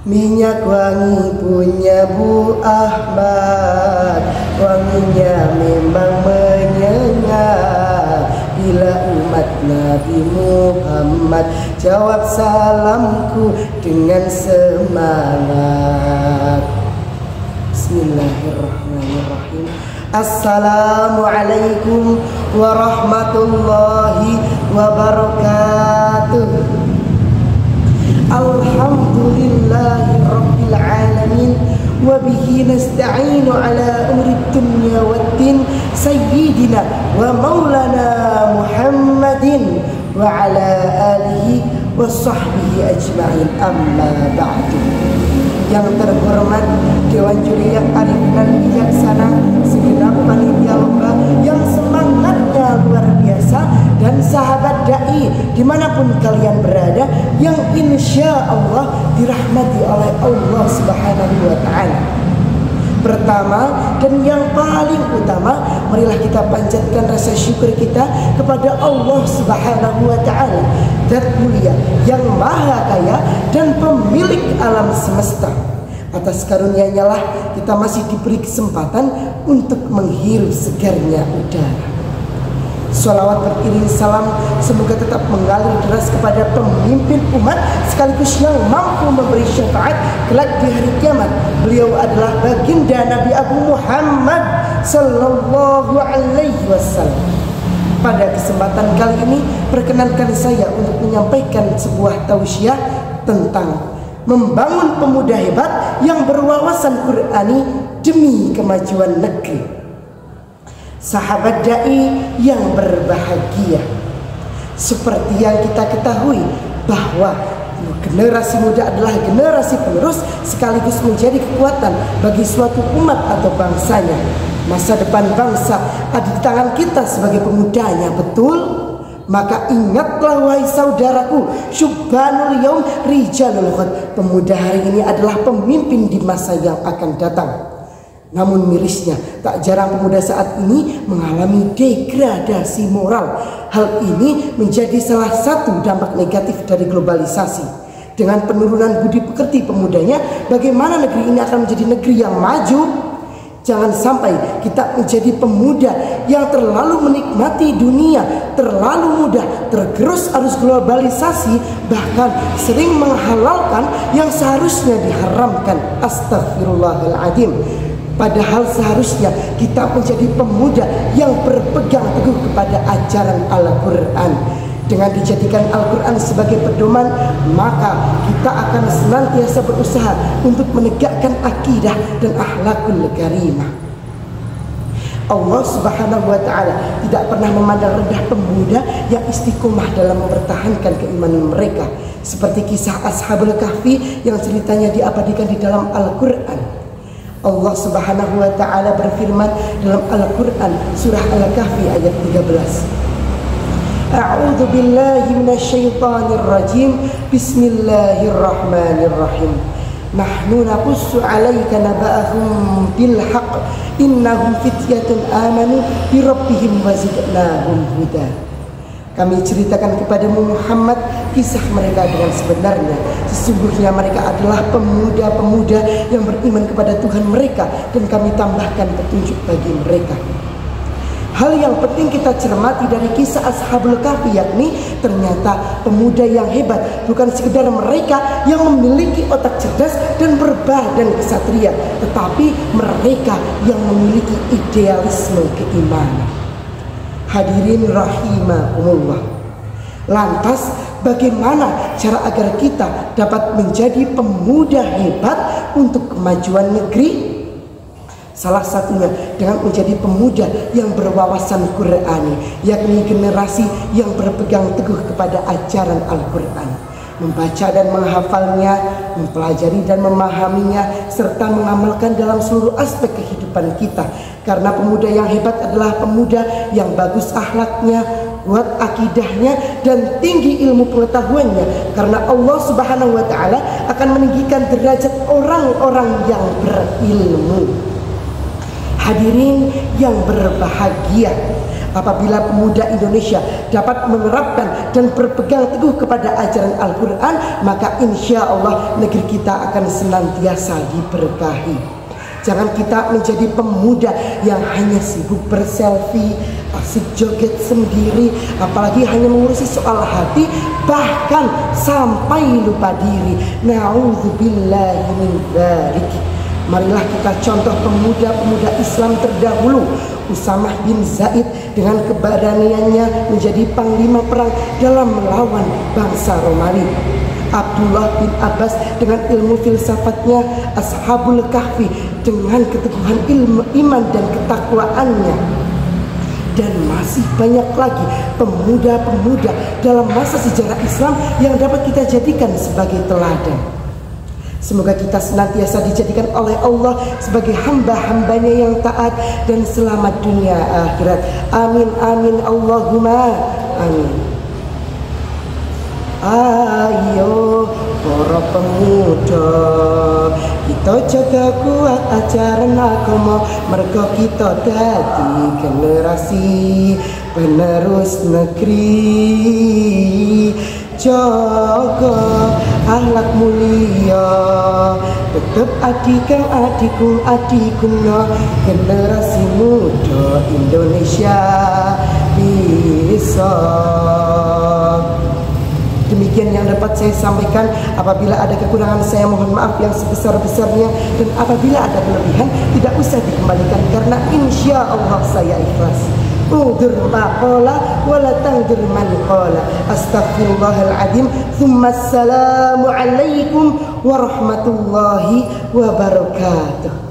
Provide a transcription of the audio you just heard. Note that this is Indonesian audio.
Minyak wangi punya Bu Ahmad, wanginya memang menyengat. Bila umat Nabi Muhammad jawab salamku dengan semangat. Bismillahirrahmanirrahim. Assalamualaikum warahmatullahi wabarakatuh. Alhamdulillahi rabbil alamin, wa bihi nasta'inu ala umri dunya waddin, sayyidina wa maulana Muhammadin wa ala alihi wa sahbihi ajma'in, amma ba'du. Yang terhormat Dewan Juri yang arif dan bijaksana, segenap panitia lomba yang semangatnya luar biasa, dan sahabat dai dimanapun kalian berada yang insya Allah dirahmati oleh Allah Subhanahu wa Ta'ala. Pertama dan yang paling utama, marilah kita panjatkan rasa syukur kita kepada Allah Subhanahu wa Ta'ala, Zat mulia yang maha kaya dan pemilik alam semesta. Atas karunia-Nya lah kita masih diberi kesempatan untuk menghirup segarnya udara. Sholawat beriring salam semoga tetap mengalir deras kepada pemimpin umat sekaligus yang mampu memberi syafaat kelak di hari kiamat. Beliau adalah baginda Nabi Abu Muhammad sallallahu alaihi wasallam. Pada kesempatan kali ini perkenankan saya untuk menyampaikan sebuah tausiah tentang membangun pemuda hebat yang berwawasan Qur'ani demi kemajuan negeri. Sahabat dai yang berbahagia, seperti yang kita ketahui bahwa generasi muda adalah generasi penerus sekaligus menjadi kekuatan bagi suatu umat atau bangsanya. Masa depan bangsa ada di tangan kita sebagai pemudanya, betul? Maka ingatlah wahai saudaraku, syubhanul yaum rijalul ghad, pemuda hari ini adalah pemimpin di masa yang akan datang. Namun mirisnya, tak jarang pemuda saat ini mengalami degradasi moral. Hal ini menjadi salah satu dampak negatif dari globalisasi. Dengan penurunan budi pekerti pemudanya, bagaimana negeri ini akan menjadi negeri yang maju? Jangan sampai kita menjadi pemuda yang terlalu menikmati dunia, terlalu mudah tergerus arus globalisasi, bahkan sering menghalalkan yang seharusnya diharamkan. Astagfirullahaladzim. Padahal seharusnya kita menjadi pemuda yang berpegang teguh kepada ajaran Al-Quran. Dengan dijadikan Al-Quran sebagai pedoman, maka kita akan senantiasa berusaha untuk menegakkan akidah dan akhlakul karimah. Allah Subhanahu wa Ta'ala tidak pernah memandang rendah pemuda yang istiqomah dalam mempertahankan keimanan mereka, seperti kisah Ashabul Kahfi yang ceritanya diabadikan di dalam Al-Quran. Allah Subhanahu wa Ta'ala berfirman dalam Al-Quran surah Al-Kahfi ayat 13. A'udzu billahi minasyaitonir rajim. Bismillahirrahmanirrahim. Nahnu naqussu 'alaika naba'ahum bil haqq innahum fityatun amanu bi rabbihim wa zidnahum huda. Kami ceritakan kepadamu Muhammad kisah mereka dengan sebenarnya. Sesungguhnya mereka adalah pemuda-pemuda yang beriman kepada Tuhan mereka, dan kami tambahkan petunjuk bagi mereka. Hal yang penting kita cermati dari kisah Ashabul Kahfi, yakni ternyata pemuda yang hebat bukan sekedar mereka yang memiliki otak cerdas dan berbadan kesatria, tetapi mereka yang memiliki idealisme keimanan. Hadirin rahimakumullah. Lantas bagaimana cara agar kita dapat menjadi pemuda hebat untuk kemajuan negeri? Salah satunya dengan menjadi pemuda yang berwawasan Qur'ani, yakni generasi yang berpegang teguh kepada ajaran Al-Quran, membaca dan menghafalnya, mempelajari dan memahaminya, serta mengamalkan dalam seluruh aspek kehidupan kita. Karena pemuda yang hebat adalah pemuda yang bagus akhlaknya, kuat akidahnya, dan tinggi ilmu pengetahuannya. Karena Allah Subhanahu wa Ta'ala akan meninggikan derajat orang-orang yang berilmu. Hadirin yang berbahagia, apabila pemuda Indonesia dapat menerapkan dan berpegang teguh kepada ajaran Al-Quran, maka insya Allah negeri kita akan senantiasa diberkahi. Jangan kita menjadi pemuda yang hanya sibuk berselfie, asik joget sendiri, apalagi hanya mengurusi soal hati, bahkan sampai lupa diri. Na'udzubillahi min dzalik. Marilah kita contoh pemuda-pemuda Islam terdahulu. Usamah bin Zaid dengan keberaniannya menjadi panglima perang dalam melawan bangsa Romawi. Abdullah bin Abbas dengan ilmu filsafatnya, Ashabul Kahfi dengan keteguhan ilmu iman dan ketakwaannya. Dan masih banyak lagi pemuda-pemuda dalam masa sejarah Islam yang dapat kita jadikan sebagai teladan. Semoga kita senantiasa dijadikan oleh Allah sebagai hamba-hambanya yang taat dan selamat dunia akhirat. Amin amin Allahumma amin. Ayo para pemuda, kita jaga kuat ajaran agama, mergo kita dadi generasi penerus negeri. Jaga akhlak mulia, tetap adikang adikung adikungna, generasi muda Indonesia bisa. Demikian yang dapat saya sampaikan. Apabila ada kekurangan saya mohon maaf yang sebesar-besarnya, dan apabila ada kelebihan tidak usah dikembalikan karena insya Allah saya ikhlas. Udur maqala wala tangdur man qala. Astaghfirullahaladzim. Thumma assalamu alaikum warahmatullahi wabarakatuh.